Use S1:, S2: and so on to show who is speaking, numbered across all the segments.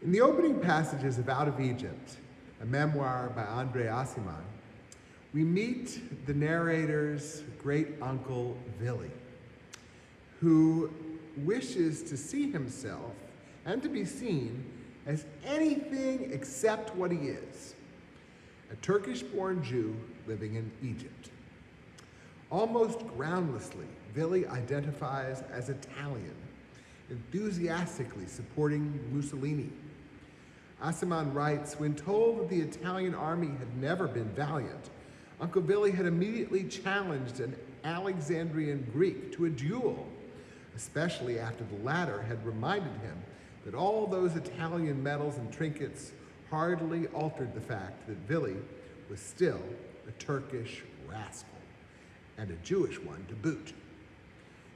S1: In the opening passages of Out of Egypt, a memoir by Andre Aciman, we meet the narrator's great uncle, Vili, who wishes to see himself and to be seen as anything except what he is, a Turkish-born Jew living in Egypt. Almost groundlessly, Vili identifies as Italian, enthusiastically supporting Mussolini. Aciman writes, when told that the Italian army had never been valiant, Uncle Vili had immediately challenged an Alexandrian Greek to a duel, especially after the latter had reminded him that all those Italian medals and trinkets hardly altered the fact that Vili was still a Turkish rascal, and a Jewish one to boot.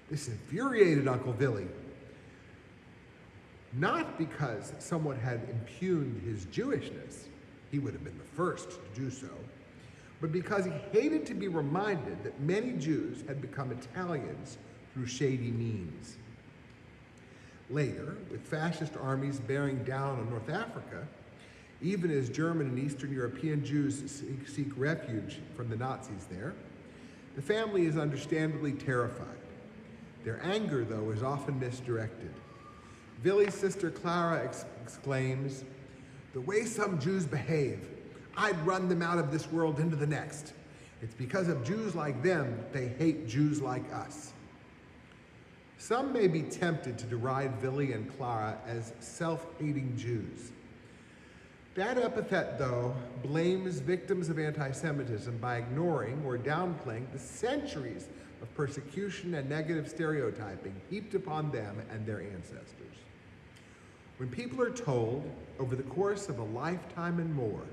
S1: This infuriated Uncle Vili, not because someone had impugned his Jewishness, he would have been the first to do so, but because he hated to be reminded that many Jews had become Italians through shady means. Later, with fascist armies bearing down on North Africa, even as German and Eastern European Jews seek refuge from the Nazis there, the family is understandably terrified. Their anger, though, is often misdirected. Vili's sister Clara exclaims, "The way some Jews behave, I'd run them out of this world into the next. It's because of Jews like them they hate Jews like us." Some may be tempted to deride Vili and Clara as self-hating Jews. That epithet, though, blames victims of anti-Semitism by ignoring or downplaying the centuries of persecution and negative stereotyping heaped upon them and their ancestors. When people are told, over the course of a lifetime and more,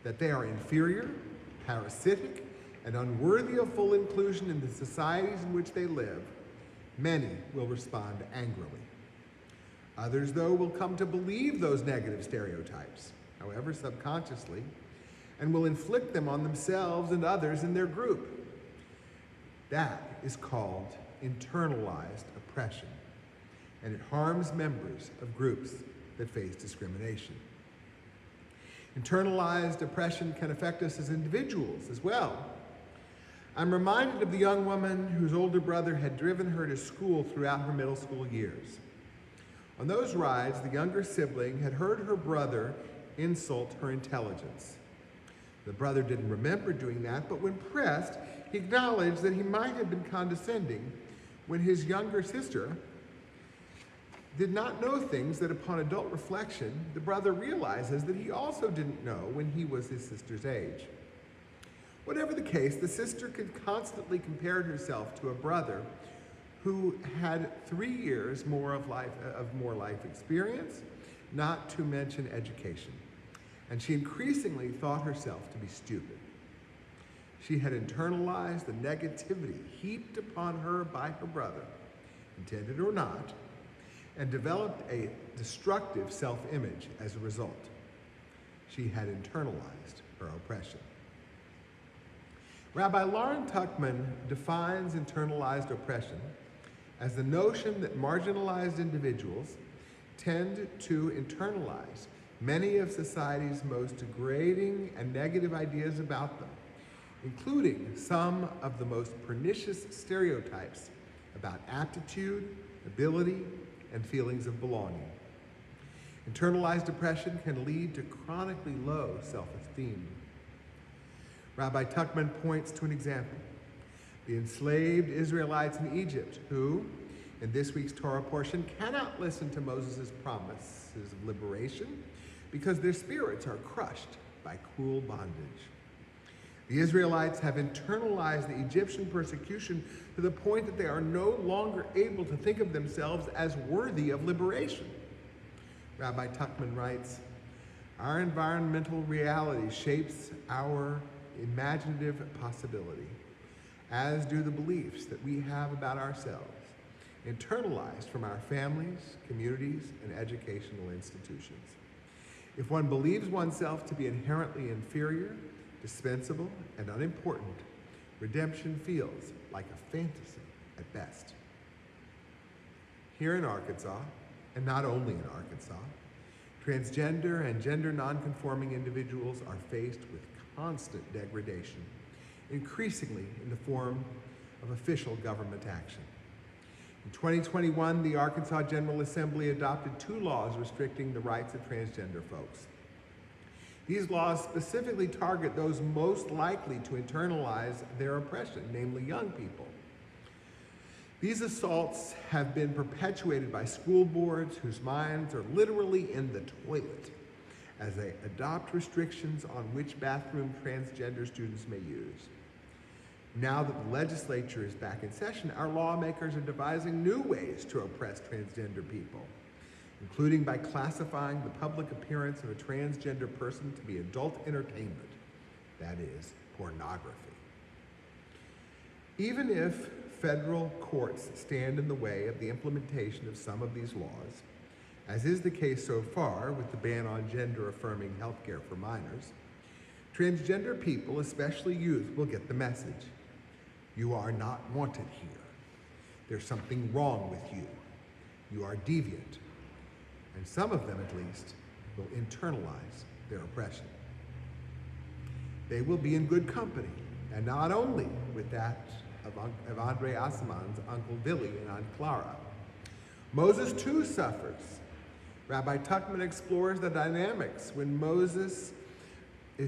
S1: that they are inferior, parasitic, and unworthy of full inclusion in the societies in which they live, many will respond angrily. Others, though, will come to believe those negative stereotypes, however subconsciously, and will inflict them on themselves and others in their group. That is called internalized oppression, and it harms members of groups that face discrimination. Internalized oppression can affect us as individuals as well. I'm reminded of the young woman whose older brother had driven her to school throughout her middle school years. On those rides, the younger sibling had heard her brother insult her intelligence. The brother didn't remember doing that, but when pressed, he acknowledged that he might have been condescending when his younger sister did not know things that upon adult reflection, the brother realizes that he also didn't know when he was his sister's age. Whatever the case, the sister could constantly compare herself to a brother who had 3 years more life experience, not to mention education. And she increasingly thought herself to be stupid. She had internalized the negativity heaped upon her by her brother, intended or not, and developed a destructive self-image as a result. She had internalized her oppression. Rabbi Lauren Tuckman defines internalized oppression as the notion that marginalized individuals tend to internalize many of society's most degrading and negative ideas about them, including some of the most pernicious stereotypes about aptitude, ability, and feelings of belonging. Internalized oppression can lead to chronically low self-esteem. Rabbi Tuckman points to an example: the enslaved Israelites in Egypt who, in this week's Torah portion, cannot listen to Moses' promises of liberation because their spirits are crushed by cruel bondage. The Israelites have internalized the Egyptian persecution to the point that they are no longer able to think of themselves as worthy of liberation. Rabbi Tuckman writes, "Our environmental reality shapes our imaginative possibility, as do the beliefs that we have about ourselves, internalized from our families, communities, and educational institutions. If one believes oneself to be inherently inferior, dispensable, and unimportant, redemption feels like a fantasy at best." Here in Arkansas, and not only in Arkansas, Transgender and gender nonconforming individuals are faced with constant degradation, increasingly in the form of official government action. In 2021, the Arkansas General Assembly adopted 2 laws restricting the rights of transgender folks. These laws specifically target those most likely to internalize their oppression, namely young people. These assaults have been perpetuated by school boards whose minds are literally in the toilet as they adopt restrictions on which bathroom transgender students may use. Now that the legislature is back in session, our lawmakers are devising new ways to oppress transgender people, including by classifying the public appearance of a transgender person to be adult entertainment, that is, pornography. Even if federal courts stand in the way of the implementation of some of these laws, as is the case so far with the ban on gender-affirming healthcare for minors, transgender people, especially youth, will get the message. You are not wanted here. There's something wrong with you. You are deviant. And some of them, at least, will internalize their oppression. They will be in good company, and not only with that of Andre Asaman's Uncle Billy and Aunt Clara. Moses too suffers. Rabbi Tuckman explores the dynamics when Moses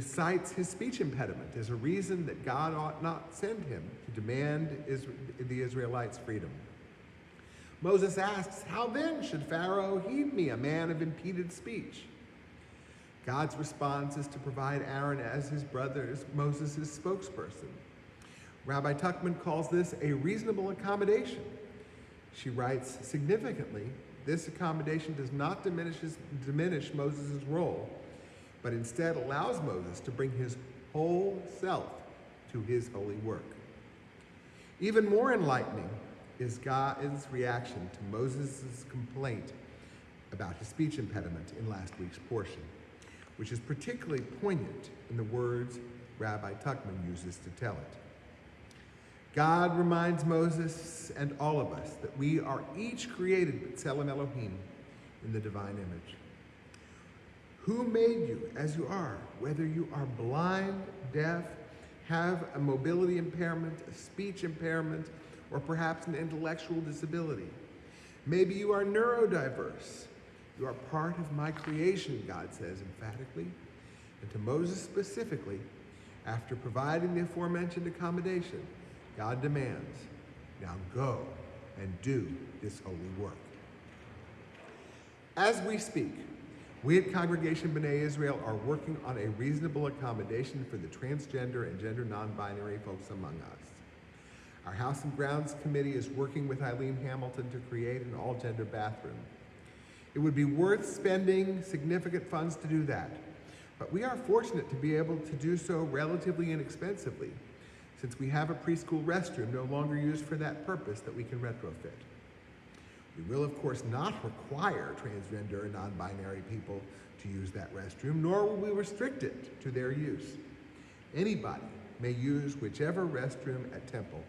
S1: cites his speech impediment as a reason that God ought not send him to demand the Israelites' freedom. Moses asks, how then should Pharaoh heed me, a man of impeded speech? God's response is to provide Aaron as his brother, Moses' spokesperson. Rabbi Tuckman calls this a reasonable accommodation. She writes, significantly, this accommodation does not diminish Moses' role, but instead allows Moses to bring his whole self to his holy work. Even more enlightening is God's reaction to Moses' complaint about his speech impediment in last week's portion, which is particularly poignant in the words Rabbi Tuckman uses to tell it. God reminds Moses and all of us that we are each created b'Tselem Elohim, in the divine image. Who made you as you are, whether you are blind, deaf, have a mobility impairment, a speech impairment, or perhaps an intellectual disability? Maybe you are neurodiverse. You are part of my creation, God says emphatically. And to Moses specifically, after providing the aforementioned accommodation, God demands, now go and do this holy work. As we speak, we at Congregation B'nai Israel are working on a reasonable accommodation for the transgender and gender non-binary folks among us. Our House and Grounds Committee is working with Eileen Hamilton to create an all-gender bathroom. It would be worth spending significant funds to do that, but we are fortunate to be able to do so relatively inexpensively, since we have a preschool restroom no longer used for that purpose that we can retrofit. We will, of course, not require transgender and non-binary people to use that restroom, nor will we restrict it to their use. Anybody may use whichever restroom at Temple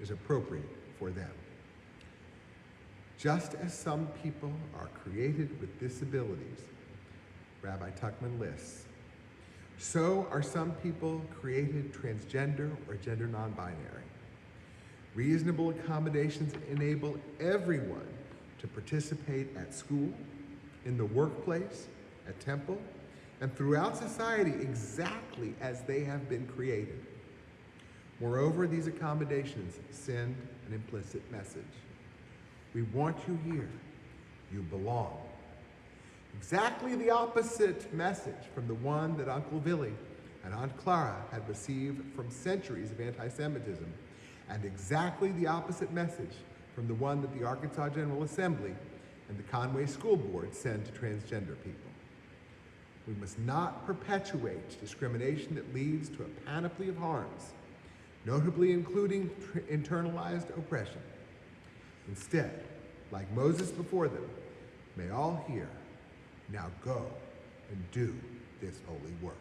S1: is appropriate for them. Just as some people are created with disabilities, Rabbi Tuckman lists, so are some people created transgender or gender non-binary. Reasonable accommodations enable everyone to participate at school, in the workplace, at Temple, and throughout society exactly as they have been created. Moreover, these accommodations send an implicit message. We want you here. You belong. Exactly the opposite message from the one that Uncle Billy and Aunt Clara had received from centuries of anti-Semitism, and exactly the opposite message from the one that the Arkansas General Assembly and the Conway School Board send to transgender people. We must not perpetuate discrimination that leads to a panoply of harms, notably including internalized oppression. Instead, like Moses before them, may all hear, now go and do this holy work.